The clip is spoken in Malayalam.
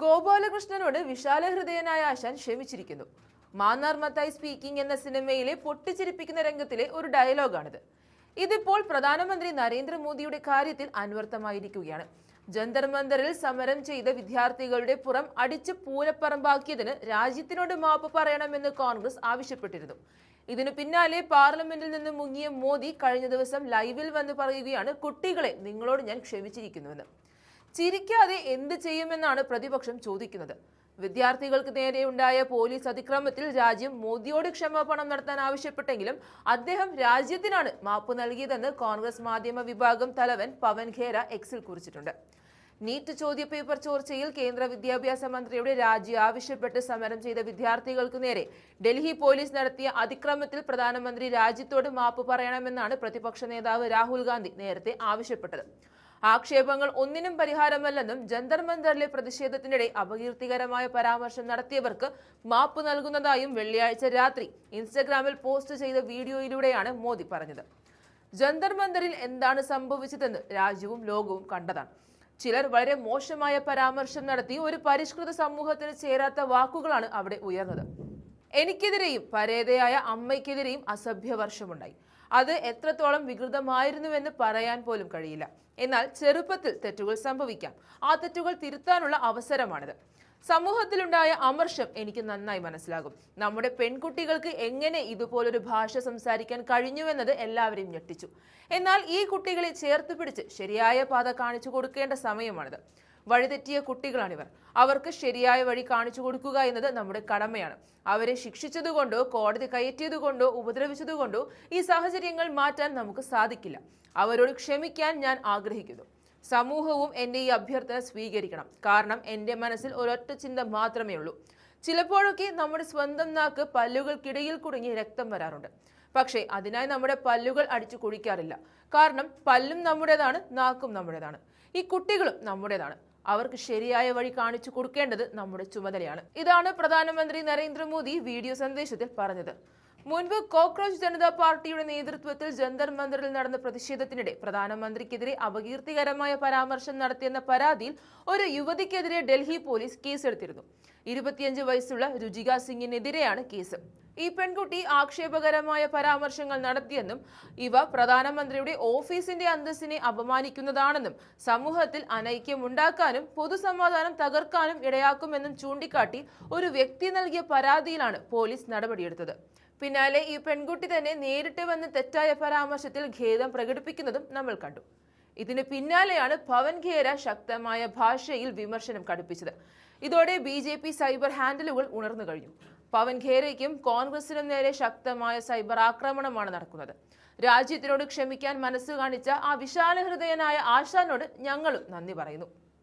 ഗോപാലകൃഷ്ണനോട് വിശാലഹൃദയനായ ആശാൻ ക്ഷമിച്ചിരിക്കുന്നു. മാന്നാർ മത്തായി സ്പീക്കിംഗ് എന്ന സിനിമയിലെ പൊട്ടിച്ചിരിപ്പിക്കുന്ന രംഗത്തിലെ ഒരു ഡയലോഗാണിത്. ഇതിപ്പോൾ പ്രധാനമന്ത്രി നരേന്ദ്രമോദിയുടെ കാര്യത്തിൽ അന്വർത്ഥമായിരിക്കുകയാണ്. ജന്തർ മന്ദറിൽ സമരം ചെയ്ത വിദ്യാർത്ഥികളുടെ പുറം അടിച്ച് പൂരപ്പറമ്പാക്കിയതിന് രാജ്യത്തിനോട് മാപ്പ് പറയണമെന്ന് കോൺഗ്രസ് ആവശ്യപ്പെട്ടിരുന്നു. ഇതിനു പിന്നാലെ പാർലമെന്റിൽ നിന്ന് മുങ്ങിയ മോദി കഴിഞ്ഞ ദിവസം ലൈവിൽ വന്ന് പറയുകയാണ്, കുട്ടികളെ, നിങ്ങളോട് ഞാൻ ക്ഷമിച്ചിരിക്കുന്നുവെന്ന്. ചിരിക്കാതെ എന്ത് ചെയ്യുമെന്നാണ് പ്രതിപക്ഷം ചോദിക്കുന്നത്. വിദ്യാർത്ഥികൾക്ക് നേരെയുണ്ടായ പോലീസ് അതിക്രമത്തിൽ രാജ്യം മോദിയോട് ക്ഷമാപണം നടത്താൻ ആവശ്യപ്പെട്ടെങ്കിലും അദ്ദേഹം രാജ്യത്തിനാണ് മാപ്പ് നൽകിയതെന്ന് കോൺഗ്രസ് മാധ്യമ വിഭാഗം തലവൻ പവൻ ഖേര എക്സിൽ കുറിച്ചിട്ടുണ്ട്. നീറ്റ് ചോദ്യപേപ്പർ ചോർച്ചയിൽ കേന്ദ്ര വിദ്യാഭ്യാസ മന്ത്രിയുടെ രാജി ആവശ്യപ്പെട്ട് സമരം ചെയ്ത വിദ്യാർത്ഥികൾക്ക് നേരെ ഡൽഹി പോലീസ് നടത്തിയ അതിക്രമത്തിൽ പ്രധാനമന്ത്രി രാജ്യത്തോട് മാപ്പ് പറയണമെന്നാണ് പ്രതിപക്ഷ നേതാവ് രാഹുൽ ഗാന്ധി നേരത്തെ ആവശ്യപ്പെട്ടത്. ആക്ഷേപങ്ങൾ ഒന്നിനും പരിഹാരമല്ലെന്നും ജന്തർ മന്ദറിലെ പ്രതിഷേധത്തിനിടെ അപകീർത്തികരമായ പരാമർശം നടത്തിയവർക്ക് മാപ്പ് നൽകുന്നതായും വെള്ളിയാഴ്ച രാത്രി ഇൻസ്റ്റഗ്രാമിൽ പോസ്റ്റ് ചെയ്ത വീഡിയോയിലൂടെയാണ് മോദി പറഞ്ഞത്. ജന്തർ മന്ദറിൽ എന്താണ് സംഭവിച്ചതെന്ന് രാജ്യവും ലോകവും കണ്ടതാണ്. ചിലർ വളരെ മോശമായ പരാമർശം നടത്തി ഒരു പരിഷ്കൃത സമൂഹത്തിന് ചേരാത്ത വാക്കുകളാണ് അവിടെ ഉയർന്നത്. എനിക്കെതിരെയും പരേതയായ അമ്മയ്ക്കെതിരെയും അസഭ്യവർഷമുണ്ടായി. അത് എത്രത്തോളം വികൃതമായിരുന്നുവെന്ന് പറയാൻ പോലും കഴിയില്ല. എന്നാൽ ചെറുപ്പത്തിൽ തെറ്റുകൾ സംഭവിക്കാം. ആ തെറ്റുകൾ തിരുത്താനുള്ള അവസരമാണിത്. സമൂഹത്തിലുണ്ടായ അമർഷം എനിക്ക് നന്നായി മനസ്സിലാകും. നമ്മുടെ പെൺകുട്ടികൾക്ക് എങ്ങനെ ഇതുപോലൊരു ഭാഷ സംസാരിക്കാൻ കഴിഞ്ഞുവെന്നത് എല്ലാവരെയും ഞെട്ടിച്ചു. എന്നാൽ ഈ കുട്ടികളെ ചേർത്ത് പിടിച്ച് ശരിയായ പാത കാണിച്ചു കൊടുക്കേണ്ട സമയമാണിത്. വഴിതെറ്റിയ കുട്ടികളാണിവർ. അവർക്ക് ശരിയായ വഴി കാണിച്ചു കൊടുക്കുക എന്നത് നമ്മുടെ കടമയാണ്. അവരെ ശിക്ഷിച്ചതുകൊണ്ടോ കോടതി കയറ്റിയതുകൊണ്ടോ ഉപദ്രവിച്ചതുകൊണ്ടോ ഈ സാഹചര്യങ്ങൾ മാറ്റാൻ നമുക്ക് സാധിക്കില്ല. അവരോട് ക്ഷമിക്കാൻ ഞാൻ ആഗ്രഹിക്കുന്നു. സമൂഹവും എൻ്റെ ഈ അഭ്യർത്ഥന സ്വീകരിക്കണം. കാരണം എൻ്റെ മനസ്സിൽ ഒരൊറ്റ ചിന്ത മാത്രമേ ഉള്ളൂ. ചിലപ്പോഴൊക്കെ നമ്മുടെ സ്വന്തം നാക്ക് പല്ലുകൾക്കിടയിൽ കുടുങ്ങി രക്തം വരാറുണ്ട്. പക്ഷേ അതിനായി നമ്മുടെ പല്ലുകൾ അടിച്ചു കുഴിക്കാറില്ല. കാരണം പല്ലും നമ്മുടേതാണ്, നാക്കും നമ്മുടേതാണ്. ഈ കുട്ടികളും നമ്മുടേതാണ്. അവർക്ക് ശരിയായ വഴി കാണിച്ചു കൊടുക്കേണ്ടത് നമ്മുടെ ചുമതലയാണ്. ഇതാണ് പ്രധാനമന്ത്രി നരേന്ദ്രമോദി വീഡിയോ സന്ദേശത്തിൽ പറഞ്ഞത്. മുൻപ് കോക്രോച്ച് ജനതാ പാർട്ടിയുടെ നേതൃത്വത്തിൽ ജന്തർ മന്ദറിൽ നടന്ന പ്രതിഷേധത്തിനിടെ പ്രധാനമന്ത്രിക്കെതിരെ അപകീർത്തികരമായ പരാമർശം നടത്തിയെന്ന പരാതിയിൽ ഒരു യുവതിക്കെതിരെ ഡൽഹി പോലീസ് കേസെടുത്തിരുന്നു. 25 വയസ്സുള്ള രുചിക സിംഗിനെതിരെയാണ് കേസ്. ഈ പെൺകുട്ടി ആക്ഷേപകരമായ പരാമർശങ്ങൾ നടത്തിയെന്നും ഇവ പ്രധാനമന്ത്രിയുടെ ഓഫീസിന്റെ അന്തസ്സിനെ അപമാനിക്കുന്നതാണെന്നും സമൂഹത്തിൽ അനൈക്യമുണ്ടാക്കാനും പൊതുസമാധാനം തകർക്കാനും ഇടയാക്കുമെന്നും ചൂണ്ടിക്കാട്ടി ഒരു വ്യക്തി നൽകിയ പരാതിയിലാണ് പോലീസ് നടപടിയെടുത്തത്. പിന്നാലെ ഈ പെൺകുട്ടി തന്നെ നേരിട്ട് വന്ന് തെറ്റായ പരാമർശത്തിൽ ഖേദം പ്രകടിപ്പിക്കുന്നതും നമ്മൾ കണ്ടു. ഇതിന് പിന്നാലെയാണ് പവൻ ഖേര ശക്തമായ ഭാഷയിൽ വിമർശനം കടുപ്പിച്ചത്. ഇതോടെ BJP സൈബർ ഹാൻഡിലുകൾ ഉണർന്നു കഴിഞ്ഞു. പവൻ ഖേരയ്ക്കും കോൺഗ്രസിനും നേരെ ശക്തമായ സൈബർ ആക്രമണമാണ് നടക്കുന്നത്. രാജ്യത്തിനോട് ക്ഷമിക്കാൻ മനസ്സ് കാണിച്ച ആ വിശാലഹൃദയനായ ആശാനോട് ഞങ്ങളും നന്ദി പറയുന്നു.